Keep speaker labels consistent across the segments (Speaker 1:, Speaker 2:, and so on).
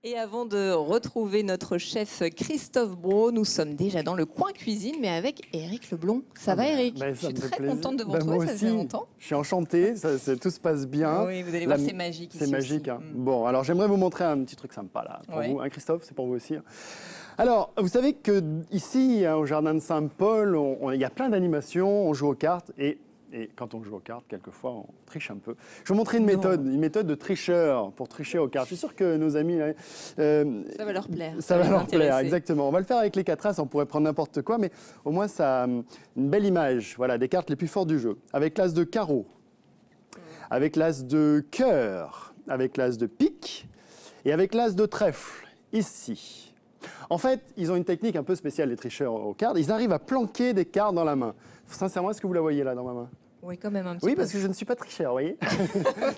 Speaker 1: Et avant de retrouver notre chef Christophe Brault, nous sommes déjà dans le coin cuisine, mais avec Éric Leblond. Ça va, Éric?
Speaker 2: Ben,
Speaker 1: Je suis très
Speaker 2: plaisir.
Speaker 1: contente de vous
Speaker 2: Ben,
Speaker 1: retrouver,
Speaker 2: moi
Speaker 1: ça
Speaker 2: aussi,
Speaker 1: fait longtemps.
Speaker 2: je suis enchanté, tout se passe bien.
Speaker 1: Oui, vous allez voir, c'est magique.
Speaker 2: C'est
Speaker 1: ici
Speaker 2: magique.
Speaker 1: aussi.
Speaker 2: Hein. Bon, alors j'aimerais vous montrer un petit truc sympa là, pour
Speaker 1: Ouais.
Speaker 2: vous. Hein, Christophe, c'est pour vous aussi. Alors, vous savez que ici, au jardin de Saint-Paul, il y a plein d'animations, on joue aux cartes et quand on joue aux cartes, quelquefois, on triche un peu. Je vais vous montrer une méthode de tricheur pour tricher aux cartes. Je suis sûr que nos amis...
Speaker 1: Ça va leur plaire.
Speaker 2: Ça va
Speaker 1: les
Speaker 2: leur plaire,
Speaker 1: intéresser.
Speaker 2: exactement. On va le faire avec les 4 As, on pourrait prendre n'importe quoi, mais au moins, ça a une belle image. Voilà, des cartes les plus fortes du jeu. Avec l'As de carreau, avec l'As de cœur, avec l'As de pique et avec l'As de trèfle, ici. En fait, ils ont une technique un peu spéciale, les tricheurs aux cartes. Ils arrivent à planquer des cartes dans la main. Sincèrement, est-ce que vous la voyez là dans ma main?
Speaker 1: Oui, quand même un petit
Speaker 2: Oui,
Speaker 1: peu.
Speaker 2: parce que je ne suis pas tricheur, vous voyez.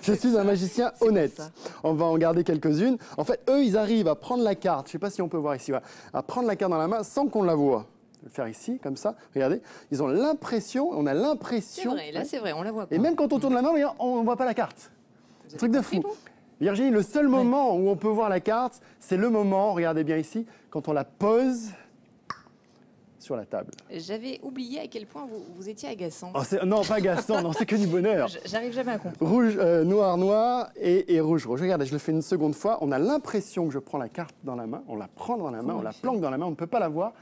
Speaker 2: Je suis un magicien honnête.
Speaker 1: ça.
Speaker 2: On va en garder quelques-unes. En fait, eux, ils arrivent à prendre la carte, je ne sais pas si on peut voir ici, voilà, à prendre la carte dans la main sans qu'on la voie. Je vais le faire ici, comme ça. Regardez, ils ont l'impression, on a
Speaker 1: C'est
Speaker 2: l'impression...
Speaker 1: vrai, là c'est vrai, on la voit pas.
Speaker 2: Et même quand on tourne la main, regarde, on ne voit pas la carte.
Speaker 1: Vous avez
Speaker 2: Truc de
Speaker 1: compris,
Speaker 2: fou.
Speaker 1: vous
Speaker 2: Virginie, le seul moment où on peut voir la carte, c'est le moment, regardez bien ici, quand on la pose sur la table.
Speaker 1: J'avais oublié à quel point vous étiez agaçant.
Speaker 2: Oh, non, pas Gaston, non, c'est que du bonheur.
Speaker 1: J'arrive jamais à comprendre.
Speaker 2: Rouge, noir, noir et rouge, rouge. Regardez, je le fais une seconde fois. On a l'impression que je prends la carte dans la main. On la prend dans la main, on la planque dans la main. On ne peut pas la voir.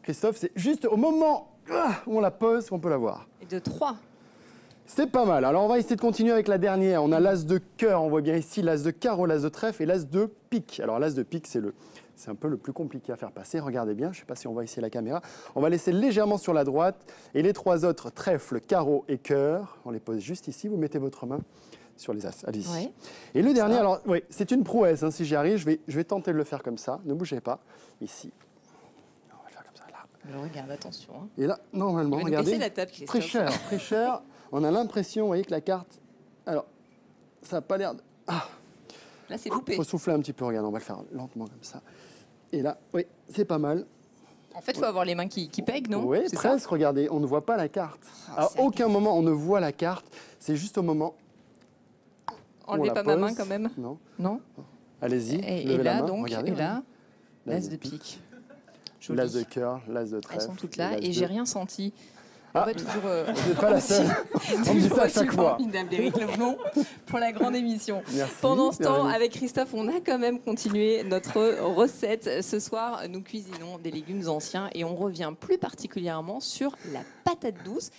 Speaker 2: Christophe, c'est juste au moment où on la pose qu'on peut la voir.
Speaker 1: Et de 3.
Speaker 2: C'est pas mal. Alors, on va essayer de continuer avec la dernière. On a l'as de cœur, on voit bien ici, l'as de carreau, l'as de trèfle et l'as de pique. Alors, l'as de pique, c'est un peu le plus compliqué à faire passer. Regardez bien, je ne sais pas si on voit ici la caméra. On va laisser légèrement sur la droite. Et les 3 autres, trèfle, carreau et cœur, on les pose juste ici. Vous mettez votre main sur les as. Allez-y.
Speaker 1: Ouais.
Speaker 2: Et le dernier, alors, oui, c'est une prouesse. Hein, si j'y arrive, je vais tenter de le faire comme ça. Ne bougez pas. Ici. On va le faire comme ça, là.
Speaker 1: Alors regarde, attention. Hein.
Speaker 2: Et là, normalement,
Speaker 1: Il va nous
Speaker 2: regardez.
Speaker 1: casser la table, Christophe.
Speaker 2: Très cher. On a l'impression, vous voyez, que la carte... Alors, ça n'a pas l'air de... Ah,
Speaker 1: Là c'est
Speaker 2: il
Speaker 1: loupé.
Speaker 2: faut souffler un petit peu. Regarde, on va le faire lentement comme ça. Et là, oui, c'est pas mal.
Speaker 1: En fait, il faut avoir les mains qui pèguent, non?
Speaker 2: Oui,
Speaker 1: C'est ça.
Speaker 2: presque, regardez, on ne voit pas la carte.
Speaker 1: Ah,
Speaker 2: À
Speaker 1: c'est
Speaker 2: aucun moment, on ne voit la carte. C'est juste au moment où on
Speaker 1: Enlevez
Speaker 2: la
Speaker 1: pas ma main
Speaker 2: pose.
Speaker 1: quand même.
Speaker 2: Non.
Speaker 1: Non.
Speaker 2: Allez-y,
Speaker 1: Et
Speaker 2: levez la
Speaker 1: là,
Speaker 2: main.
Speaker 1: donc,
Speaker 2: Regardez,
Speaker 1: et là,
Speaker 2: L'as
Speaker 1: l'as
Speaker 2: de
Speaker 1: de pique.
Speaker 2: L'as de
Speaker 1: Joli.
Speaker 2: cœur, l'as de trèfle.
Speaker 1: Elles sont toutes là
Speaker 2: l'as
Speaker 1: et
Speaker 2: de-
Speaker 1: j'ai rien senti.
Speaker 2: Ah.
Speaker 1: On va toujours.
Speaker 2: Vous n'êtes pas la seule. On me dit ça à chaque fois.
Speaker 1: Formidable, Éric Leblond, pour la grande émission.
Speaker 2: Merci,
Speaker 1: Pendant ce temps,
Speaker 2: Virginie.
Speaker 1: avec Christophe, on a quand même continué notre recette. Ce soir, nous cuisinons des légumes anciens et on revient plus particulièrement sur la patate douce.